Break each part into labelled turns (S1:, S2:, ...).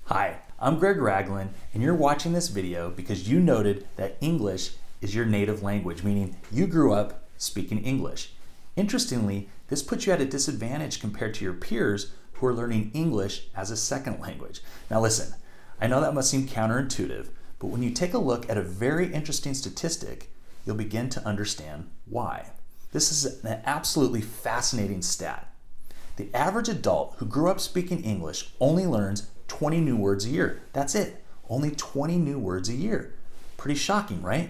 S1: Hi, I'm Greg Ragland, and you're watching this video because you noted that English is your native language, meaning you grew up speaking English. Interestingly, this puts you at a disadvantage compared to your peers who are learning English as a second language. Now listen, I know that must seem counterintuitive, but when you take a look at a very interesting statistic, you'll begin to understand why. This is an absolutely fascinating stat. The average adult who grew up speaking English only learns 20 new words a year. That's it. Only 20 new words a year. Pretty shocking, right?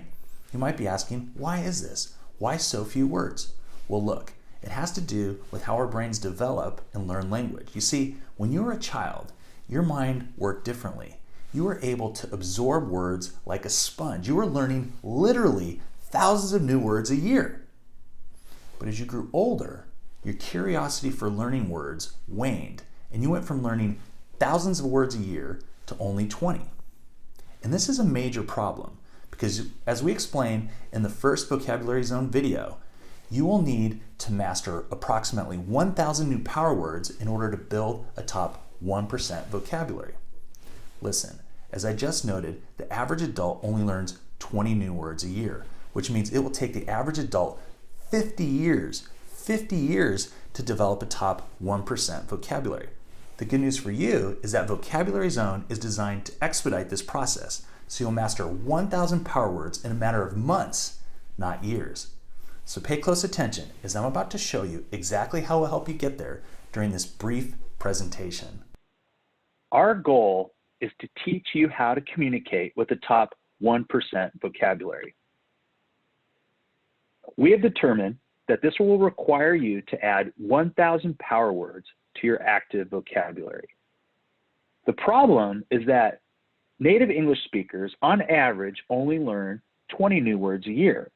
S1: You might be asking, why is this? Why so few words? Well, look, it has to do with how our brains develop and learn language. You see, when you were a child, your mind worked differently. You were able to absorb words like a sponge. You were learning literally thousands of new words a year. But as you grew older, your curiosity for learning words waned, and you went from learning thousands of words a year to only 20. And this is a major problem because, as we explained in the first Vocabulary Zone video, you will need to master approximately 1,000 new power words in order to build a top 1% vocabulary. Listen, as I just noted, the average adult only learns 20 new words a year, which means it will take the average adult 50 years to develop a top 1% vocabulary. The good news for you is that Vocabulary Zone is designed to expedite this process, so you'll master 1,000 power words in a matter of months, not years. So pay close attention as I'm about to show you exactly how we'll help you get there during this brief presentation.
S2: Our goal is to teach you how to communicate with the top 1% vocabulary. We have determined that this will require you to add 1,000 power words to your active vocabulary. The problem is that native English speakers, on average, only learn 20 new words a year,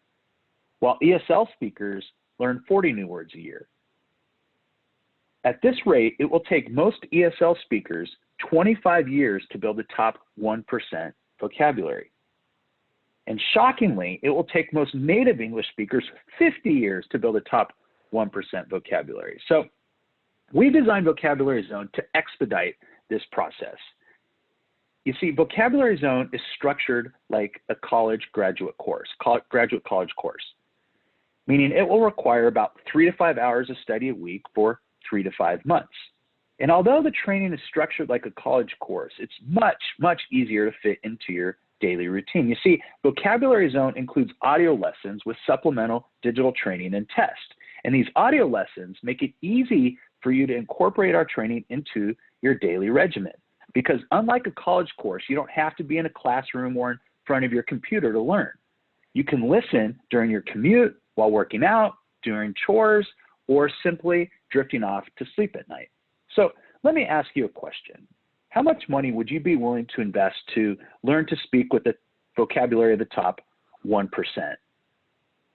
S2: while ESL speakers learn 40 new words a year. At this rate, it will take most ESL speakers 25 years to build the top 1% vocabulary. And shockingly, it will take most native English speakers 50 years to build a top 1% vocabulary. So we designed Vocabulary Zone to expedite this process. You see, Vocabulary Zone is structured like a graduate college course, meaning it will require about 3 to 5 hours of study a week for 3 to 5 months. And although the training is structured like a college course, it's much easier to fit into your daily routine. You see, Vocabulary Zone includes audio lessons with supplemental digital training and tests. And these audio lessons make it easy for you to incorporate our training into your daily regimen. Because unlike a college course, you don't have to be in a classroom or in front of your computer to learn. You can listen during your commute, while working out, during chores, or simply drifting off to sleep at night. So let me ask you a question. How much money would you be willing to invest to learn to speak with the vocabulary of the top 1%?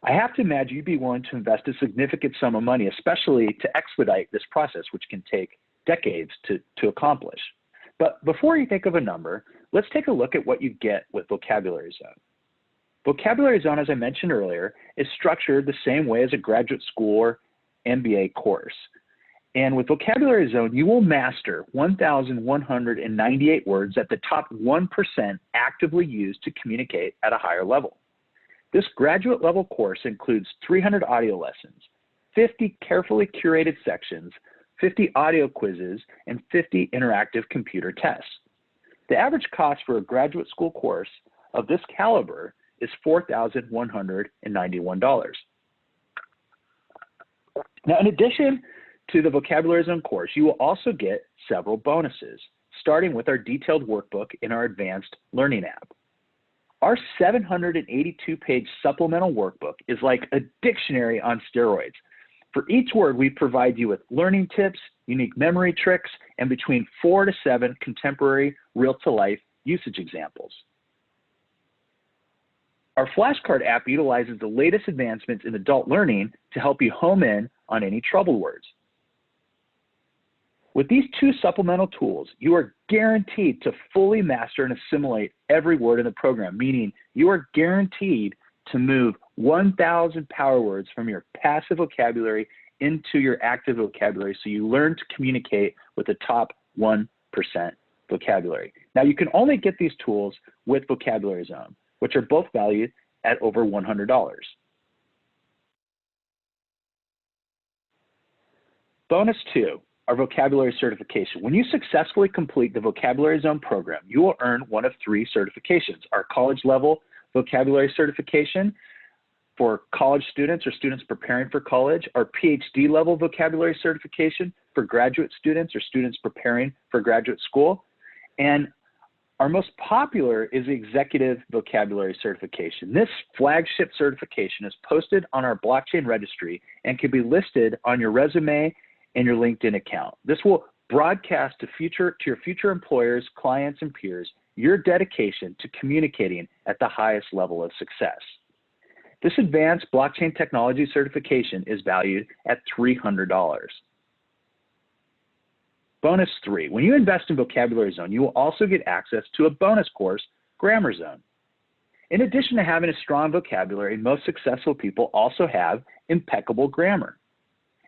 S2: I have to imagine you'd be willing to invest a significant sum of money, especially to expedite this process, which can take decades to accomplish. But before you think of a number, let's take a look at what you get with Vocabulary Zone. Vocabulary Zone, as I mentioned earlier, is structured the same way as a graduate school or MBA course. And with Vocabulary Zone, you will master 1,198 words that the top 1% actively use to communicate at a higher level. This graduate level course includes 300 audio lessons, 50 carefully curated sections, 50 audio quizzes, and 50 interactive computer tests. The average cost for a graduate school course of this caliber is $4,191. Now, in addition to the Vocabulary Zone course, you will also get several bonuses, starting with our detailed workbook in our advanced learning app. Our 782-page supplemental workbook is like a dictionary on steroids. For each word, we provide you with learning tips, unique memory tricks, and between 4 to 7 contemporary real-to-life usage examples. Our flashcard app utilizes the latest advancements in adult learning to help you home in on any troubled words. With these 2 supplemental tools, you are guaranteed to fully master and assimilate every word in the program, meaning you are guaranteed to move 1,000 power words from your passive vocabulary into your active vocabulary so you learn to communicate with the top 1% vocabulary. Now, you can only get these tools with Vocabulary Zone, which are both valued at over $100. Bonus 2, our vocabulary certification. When you successfully complete the Vocabulary Zone program, you will earn one of 3 certifications: our college level vocabulary certification for college students or students preparing for college, our PhD level vocabulary certification for graduate students or students preparing for graduate school, and our most popular is the executive vocabulary certification. This flagship certification is posted on our blockchain registry and can be listed on your resume and your LinkedIn account. This will broadcast to your future employers, clients, and peers your dedication to communicating at the highest level of success. This advanced blockchain technology certification is valued at $300. Bonus 3, when you invest in Vocabulary Zone, you will also get access to a bonus course, Grammar Zone. In addition to having a strong vocabulary, most successful people also have impeccable grammar.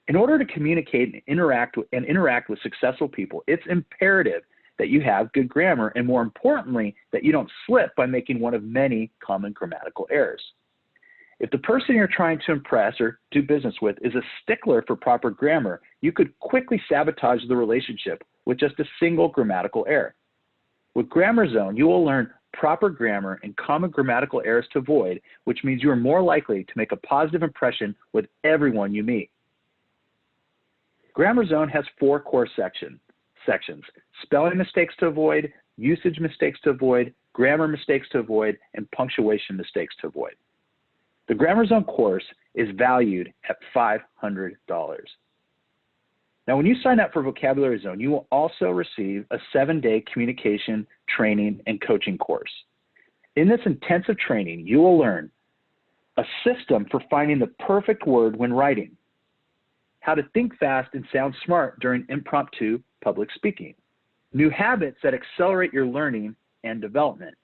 S2: In order to communicate and interact with successful people, it's imperative that you have good grammar, and more importantly, that you don't slip by making one of many common grammatical errors. If the person you're trying to impress or do business with is a stickler for proper grammar, you could quickly sabotage the relationship with just a single grammatical error. With Grammar Zone, you will learn proper grammar and common grammatical errors to avoid, which means you are more likely to make a positive impression with everyone you meet. Grammar Zone has 4 core sections: spelling mistakes to avoid, usage mistakes to avoid, grammar mistakes to avoid, and punctuation mistakes to avoid. The Grammar Zone course is valued at $500. Now, when you sign up for Vocabulary Zone, you will also receive a 7-day communication training and coaching course. In this intensive training, you will learn a system for finding the perfect word when writing, how to think fast and sound smart during impromptu public speaking, new habits that accelerate your learning and development,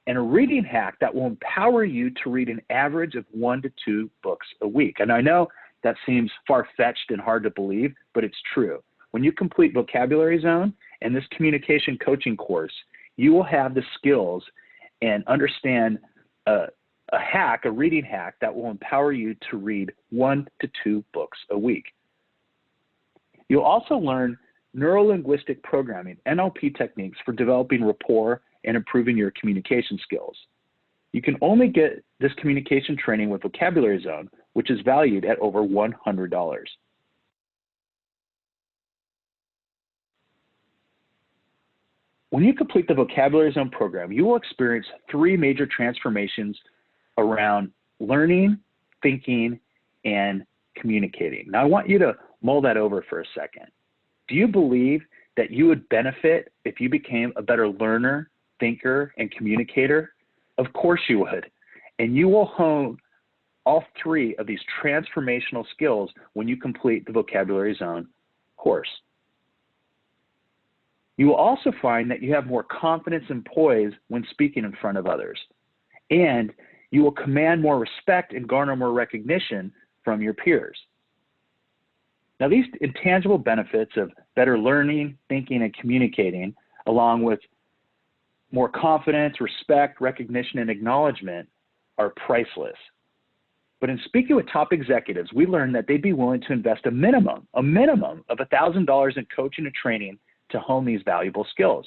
S2: and a reading hack that will empower you to read an average of 1 to 2 books a week. And I know that seems far-fetched and hard to believe, but it's true. When you complete Vocabulary Zone and this communication coaching course, you will have the skills and understand a reading hack that will empower you to read 1 to 2 books a week. You'll also learn neuro-linguistic programming, NLP techniques for developing rapport and improving your communication skills. You can only get this communication training with Vocabulary Zone, which is valued at over $100. When you complete the Vocabulary Zone program, you will experience 3 major transformations around learning, thinking, and communicating. Now, I want you to mull that over for a second. Do you believe that you would benefit if you became a better learner, thinker, and communicator? Of course you would. And you will hone all 3 of these transformational skills when you complete the Vocabulary Zone course. You will also find that you have more confidence and poise when speaking in front of others. And you will command more respect and garner more recognition from your peers. Now, these intangible benefits of better learning, thinking, and communicating, along with more confidence, respect, recognition, and acknowledgement, are priceless. But in speaking with top executives, we learned that they'd be willing to invest a minimum of $1,000 in coaching and training to hone these valuable skills.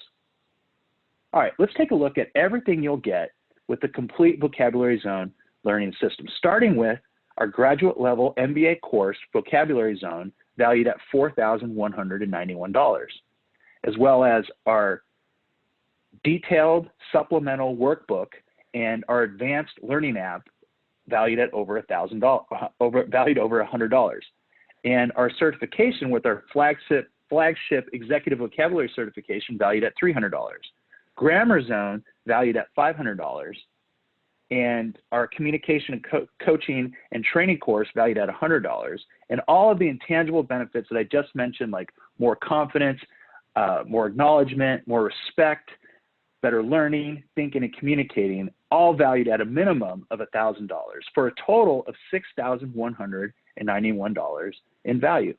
S2: All right, let's take a look at everything you'll get with the complete Vocabulary Zone learning system, starting with our graduate level MBA course, Vocabulary Zone, valued at $4,191, as well as our detailed supplemental workbook and our advanced learning app valued at over $100, and our certification with our flagship executive vocabulary certification valued at $300, Grammar Zone valued at $500, and our communication and coaching and training course valued at $100, and all of the intangible benefits that I just mentioned, like more confidence, more acknowledgement, more respect, better learning, thinking, and communicating, all valued at a minimum of $1,000 for a total of $6,191 in value.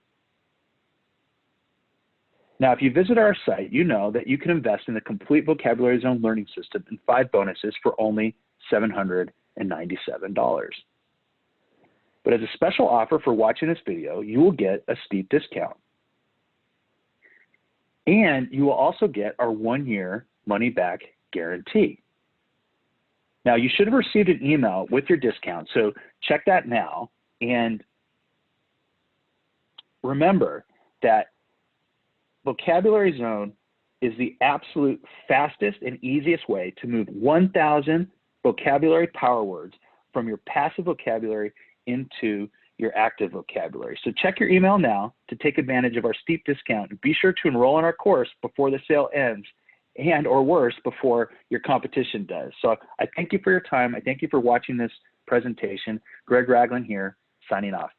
S2: Now, if you visit our site, you know that you can invest in the complete Vocabulary Zone learning system and 5 bonuses for only $797. But as a special offer for watching this video, you will get a steep discount. And you will also get our 1-year money-back guarantee. Now, you should have received an email with your discount, so check that now. And remember that Vocabulary Zone is the absolute fastest and easiest way to move 1,000 vocabulary power words from your passive vocabulary into your active vocabulary. So check your email now to take advantage of our steep discount, and be sure to enroll in our course before the sale ends, and or worse, before your competition does. So I thank you for your time. I thank you for watching this presentation. Greg Ragland here, signing off.